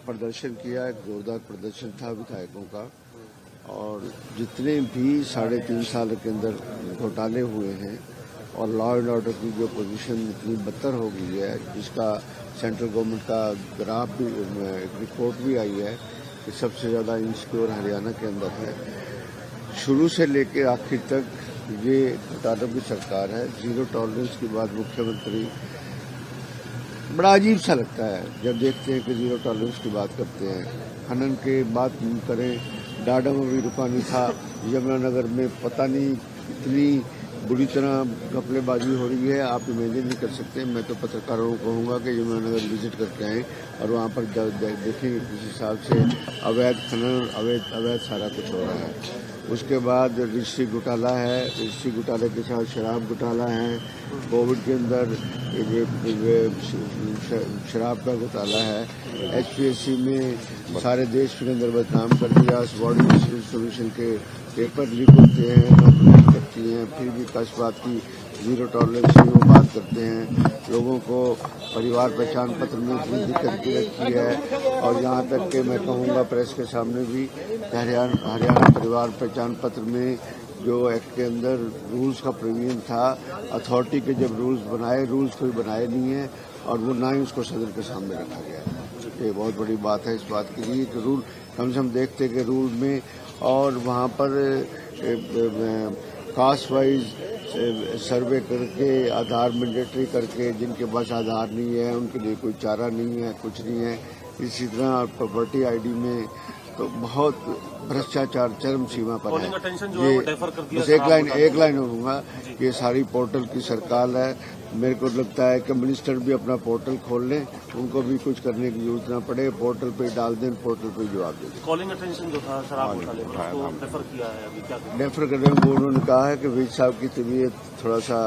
प्रदर्शन किया, एक जोरदार प्रदर्शन था विधायकों का। और जितने भी 3.5 साल के अंदर घोटाले हुए हैं और लॉ एंड ऑर्डर की जो पोजीशन इतनी बदतर हो गई है, जिसका सेंट्रल गवर्नमेंट का ग्राफ भी, एक रिपोर्ट भी आई है कि सबसे ज़्यादा इंसिक्योर हरियाणा के अंदर है। शुरू से लेकर आखिर तक ये घोटालों की सरकार है। जीरो टॉलरेंस की बात मुख्यमंत्री, बड़ा अजीब सा लगता है जब देखते हैं कि जीरो टॉलरेंस की बात करते हैं। खनन के बात करें, डाडा में भी रुका नहीं था, यमुनानगर में पता नहीं कितनी बुरी तरह घपलेबाजी हो रही है, आप इमेजिन नहीं कर सकते। मैं तो पत्रकारों को कहूँगा कि यमुनानगर विजिट करके आएँ और वहाँ पर देखें किस हिसाब से अवैध खनन, अवैध सारा कुछ हो रहा है। उसके बाद रजिस्ट्री घोटाला है, रजिस्ट्री घोटाले के साथ शराब घोटाला है, कोविड के अंदर शराब का घोटाला है, HPSC में सारे देश के अंदर बदनाम कर दिया, बॉडी सोल्यूशन के पेपर लीक होते हैं, नौकरी करती हैं, फिर भी कस्बात की जीरो टॉलरेंस की वो बात करते हैं। लोगों को परिवार पहचान पत्र में इतनी दिक्कत दे रखी है, और यहाँ तक कि मैं कहूँगा प्रेस के सामने भी, हरियाणा परिवार पहचान पत्र में जो एक्ट के अंदर रूल्स का प्रोविजन था, अथॉरिटी के जब रूल्स बनाए, रूल्स कोई बनाए नहीं है और वो ना ही उसको सदन के सामने रखा गया। ये बहुत बड़ी बात है इस बात के लिए कि रूल कम से कम देखते कि रूल में, और वहाँ पर कास्ट वाइज सर्वे करके आधार मैंडेटरी करके, जिनके पास आधार नहीं है उनके लिए कोई चारा नहीं है, कुछ नहीं है। इसी तरह प्रॉपर्टी ID में तो बहुत भ्रष्टाचार चरम सीमा पर है। ये बस एक लाइन होगा कि सारी पोर्टल की सरकार है। मेरे को लगता है कि मिनिस्टर भी अपना पोर्टल खोल लें, उनको भी कुछ करने की जरूरत ना पड़े, पोर्टल पे डाल दें, पोर्टल पे जवाब दें। कॉलिंग अटेंशन जो था शराब घोटाले पर, उसको रेफर किया है, अभी क्या रेफर करने में उन्होंने कहा है कि वजीर साहब की तबीयत थोड़ा सा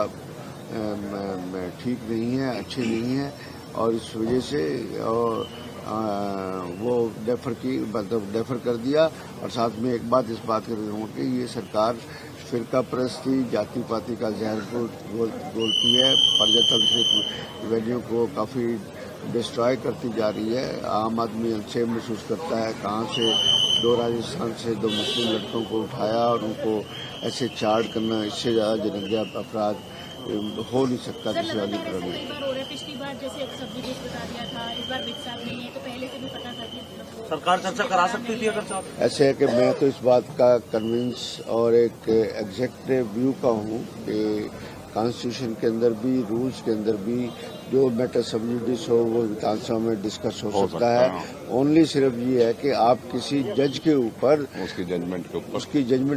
ठीक नहीं है, अच्छी नहीं है, और इस वजह से वो डेफर कर दिया। और साथ में एक बात इस बात कर रहा हूँ कि ये सरकार फिरका परस्ती, जाति पाति का जहर बोलती है, प्रजातांत्रिक वैल्यू को काफ़ी डिस्ट्रॉय करती जा रही है। आम आदमी अनसेफ महसूस करता है, कहाँ से 2 राजस्थान से 2 मुस्लिम लड़कों को उठाया और उनको ऐसे चार्ज करना, इससे ज़्यादा जनहत्या अपराध हो नहीं सकता किसी वाली तरह में। पिछली बार जैसे सब्जी बेच बता दिया था, इस बार वित्त साहब नहीं है, तो पहले से भी पता था कि सरकार चर्चा करा सकती थी अगर ऐसे है कि मैं तो इस बात का कन्विंस और एक एग्जेक्टिव व्यू का हूँ कि कॉन्स्टिट्यूशन के अंदर भी, रूल्स के अंदर भी जो मैटर सब जुडिस हो वो विधानसभा में डिस्कस हो सकता है। ओनली सिर्फ ये है कि आप किसी जज के ऊपर, उसकी जजमेंट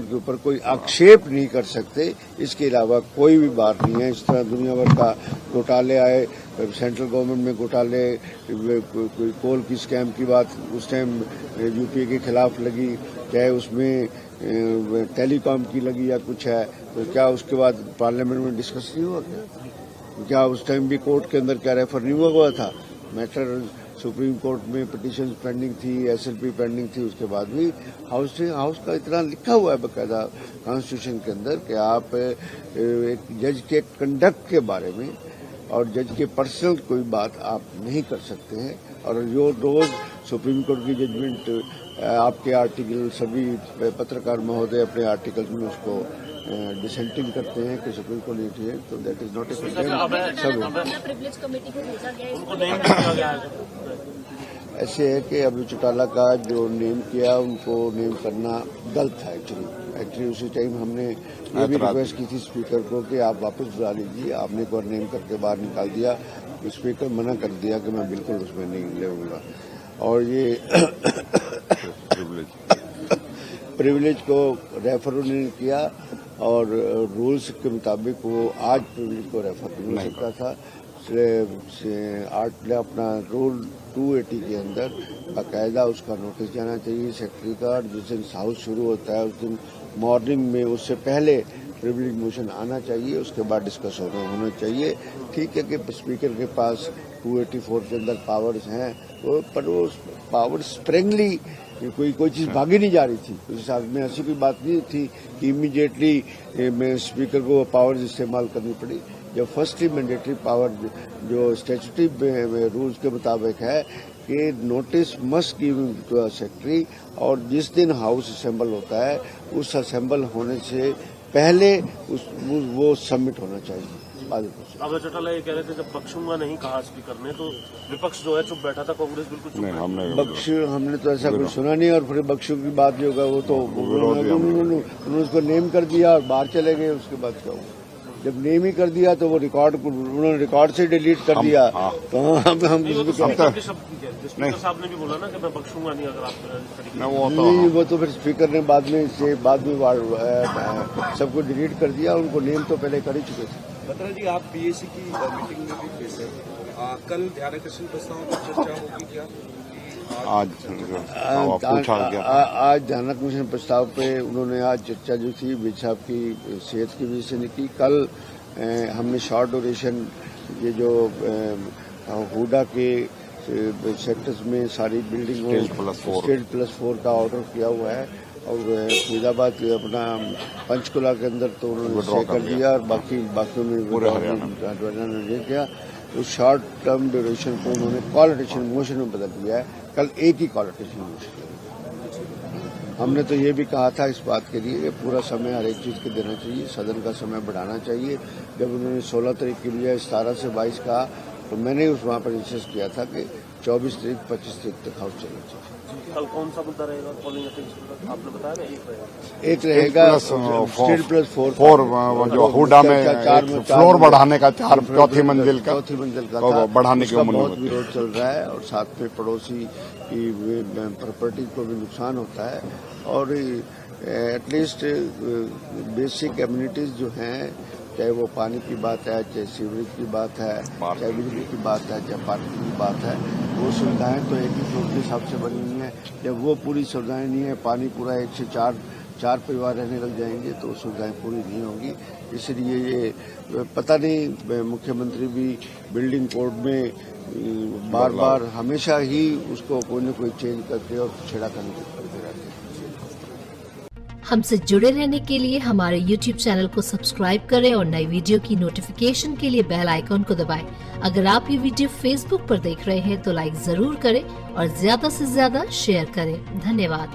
के ऊपर कोई आक्षेप नहीं कर सकते, इसके अलावा कोई भी बात नहीं है। इस तरह दुनिया भर का घोटाले आए, सेंट्रल गवर्नमेंट में घोटाले, कोई कोल की स्कैम की बात उस टाइम UPA के खिलाफ लगी, चाहे उसमें टेलीकॉम की लगी या कुछ है, तो क्या उसके बाद पार्लियामेंट में डिस्कस नहीं हुआ? क्या उस टाइम भी कोर्ट के अंदर क्या रेफर नहीं हुआ था? मैटर सुप्रीम कोर्ट में पिटीशन पेंडिंग थी, SLP पेंडिंग थी, उसके बाद भी हाउस का इतना लिखा हुआ है बाकायदा कॉन्स्टिट्यूशन के अंदर कि आप एक जज के कंडक्ट के बारे में और जज के पर्सनल कोई बात आप नहीं कर सकते हैं। और जो रोज सुप्रीम कोर्ट की जजमेंट आपके आर्टिकल, सभी पत्रकार महोदय अपने आर्टिकल्स में उसको डिसेंटिंग करते हैं कि सुप्रीम कोर्ट नहीं है, तो दैट इज नॉट ए ऐसे है कि अभी चौटाला का जो नेम किया, उनको नेम करना गलत है एक्चुअली। उसी टाइम हमने ये भी रिक्वेस्ट की थी स्पीकर को कि आप वापस बुला लीजिए, आपने एक बार नेम करके बाहर निकाल दिया, स्पीकर मना कर दिया कि मैं बिल्कुल उसमें नहीं लेऊंगा। और ये प्रिविलेज को रेफर नहीं किया, और रूल्स के मुताबिक वो आज प्रिविलेज को रेफर नहीं सकता था। अपना रूल 280 के अंदर बाकायदा उसका नोटिस जाना चाहिए सेक्रेटरी का। जिस दिन हाउस शुरू होता है उस दिन मॉर्निंग में उससे पहले प्रिविलेज मोशन आना चाहिए, उसके बाद डिस्कस होना चाहिए। ठीक है कि स्पीकर के पास 284 के अंदर पावर्स हैं, पर वो पावर स्प्रिंगली कोई चीज भागी नहीं जा रही थी। उस हिसाब में ऐसी कोई बात नहीं थी कि इमीडिएटली में स्पीकर को पावर्स इस्तेमाल करनी पड़ी। जब फर्स्टली मैंडेटरी पावर जो स्टैट्यूटरी रूल्स के मुताबिक है कि notice must given to secretary, और जिस दिन हाउस असेंबल होता है उस असेंबल होने से पहले वो सबमिट होना चाहिए। अभय चौटाला ये कह रहे थे जब बख्शूंगा नहीं कहा स्पीकर ने तो विपक्ष जो है चुप बैठा था, कांग्रेस बिल्कुल चुप नहीं, हमने तो ऐसा कुछ सुना नहीं। और फिर बख्शू की बात जो होगा वो तो उन्होंने उसको नेम कर दिया और बाहर चले गए। उसके बाद क्या हुआ? जब नेम ही कर दिया तो वो उन्होंने रिकॉर्ड से डिलीट कर दिया। तो हम साहब ने भी बोला ना कि मैं बख्शूंगा नहीं अगर आप नहीं, वो तो फिर स्पीकर ने बाद में सबको डिलीट कर दिया। उनको नेम तो पहले कर ही चुके थे। बत्रा जी, आप पीएसी की मीटिंग में भी थे सर, कल ध्यानाकर्षण प्रस्ताव पर चर्चा होगी क्या? आज ध्यानाकर्षण प्रस्ताव पे उन्होंने आज चर्चा जो थी विज साहब की सेहत की वजह से नहीं की। कल हमने शॉर्ट ड्यूरेशन ये जो हुडा के सेक्टर्स में सारी बिल्डिंग स्टेज +4 का ऑर्डर किया हुआ है, और फरीदाबाद अपना पंचकुला के अंदर तो उन्होंने स्टे कर दिया, और बाकी में नहीं किया। तो शॉर्ट टर्म ड्यूरेशन को उन्होंने कॉल अटेंशन मोशन में बदल दिया है। कल एक ही कॉल अटेंशन मोशन। हमने तो ये भी कहा था इस बात के लिए कि पूरा समय हर एक चीज़ के देना चाहिए, सदन का समय बढ़ाना चाहिए। जब उन्होंने 16 तारीख के लिए 17 से 22 कहा तो मैंने वहाँ पर इंसिस्ट किया था कि 24 तारीख 25 तारीख तक हाउस चलना चाहिए। कल कौन सा मुद्दा रहेगा? कॉलिंग अटेंशन आपने बताया ना, एक रहेगा स्टेज +4 जो हुडा में फ्लोर बढ़ाने का चौथी मंजिल का बढ़ाने की बहुत विरोध चल रहा है, और साथ में पड़ोसी की प्रॉपर्टी को भी नुकसान होता है। और एटलीस्ट बेसिक एम्यूनिटीज जो हैं, चाहे वो पानी की बात है, चाहे सीवरेज की बात है, चाहे बिजली की बात है, चाहे पार्किंग की बात है, वो सुविधाएं तो एक ही फ्लोर के हिसाब से बनी हुई हैं। जब वो पूरी सुविधाएं नहीं है, पानी पूरा 1 से 4 परिवार रहने लग जाएंगे तो सुविधाएं पूरी नहीं होंगी। इसलिए ये पता नहीं, मुख्यमंत्री भी बिल्डिंग कोड में बार हमेशा ही उसको कोई न कोई चेंज करके और छेड़ा करने की करते रहते हैं। हमसे जुड़े रहने के लिए हमारे YouTube चैनल को सब्सक्राइब करें और नई वीडियो की नोटिफिकेशन के लिए बेल आइकॉन को दबाएं। अगर आप ये वीडियो Facebook पर देख रहे हैं तो लाइक जरूर करें और ज्यादा से ज्यादा शेयर करें। धन्यवाद।